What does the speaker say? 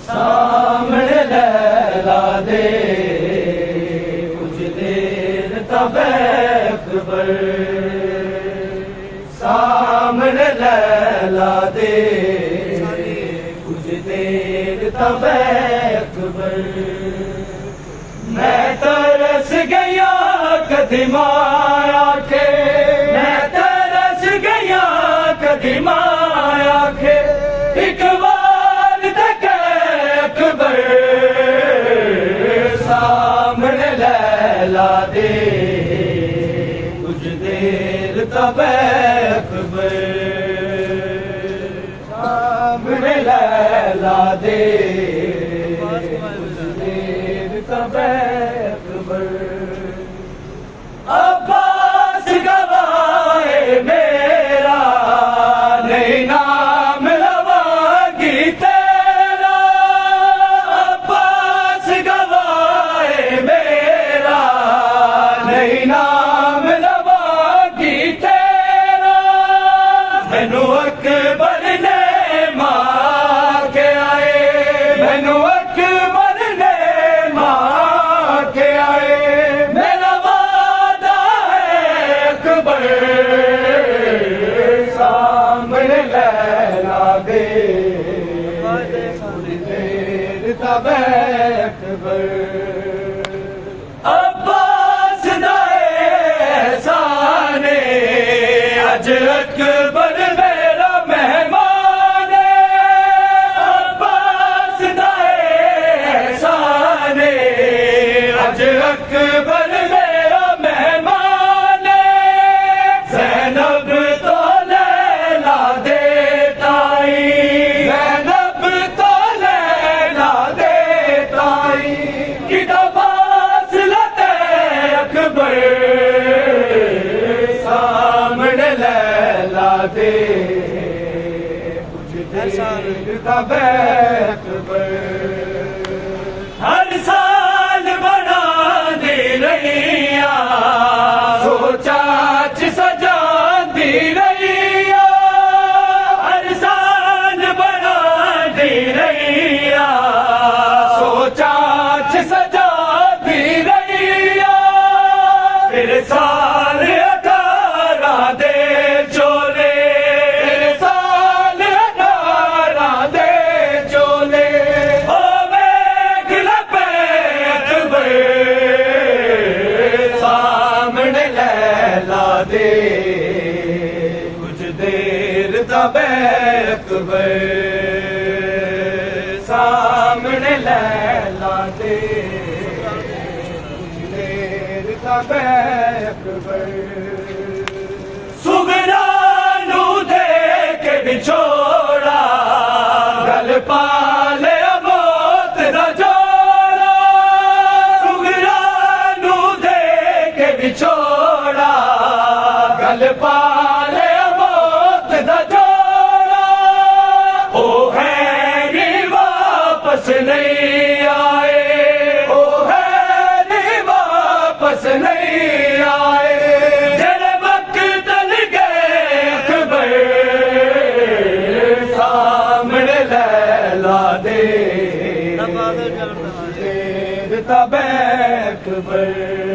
सामने लैला दे कुछ देर तब अकबर, सामने लैला दे कुछ देर तब अकबर। मैं तरस गया कदीमा आखे, मैं तरस गया कदीमा आखे, एक बार तक अकबर सामने लैला दे कुछ देर तब अकबर, सामने लैला दे कुछ देर तब अकबर। अब्बास गवाए मेरा नहीं नाम लवागी तेरा, अब्बास गवाए मेरा नहीं नाम लवागी तेरा। मैनू अकबर ने मार के आए, मैनू अकबर ने मार के आए, मेरा वादा है अकबर सामने लैला दे देर तब अकबर। अब्बास दाए साने अज अकबर मेरा मेहमान, अब्बास दाए साने अज अकबर मेरा मेहमान। ज़ैनब तो लैला दे ताई, ज़ैनब तो लैला दे ताई, किदा फासला ते अकबर सामने लैला दे कुछ देर तब अकबर। हर साल बना दे रहिया सोचा च सजा दी रहिया, हर साल बना दे रहिया सोचा च सजा दी रहिया। फिर साल 18 दे चोले, फिर साल 18 दे चोले, ओ वेख लपे अकबर सामने लैला दे कुछ देर तब अकबर, सामने लैला दे कुछ देर तब अकबर। सुगरा नू देख बिछोड़ा गल पाले मौत दा जोड़ा, सुगरा नू देख बिछोड़ा गल पाले मौत दा जोड़ा। ओ है नी वापस नहीं आए, ओ है नी वापस नहीं आए, जरे मकतल गए अकबर सामने लैला दे देर तब अकबर।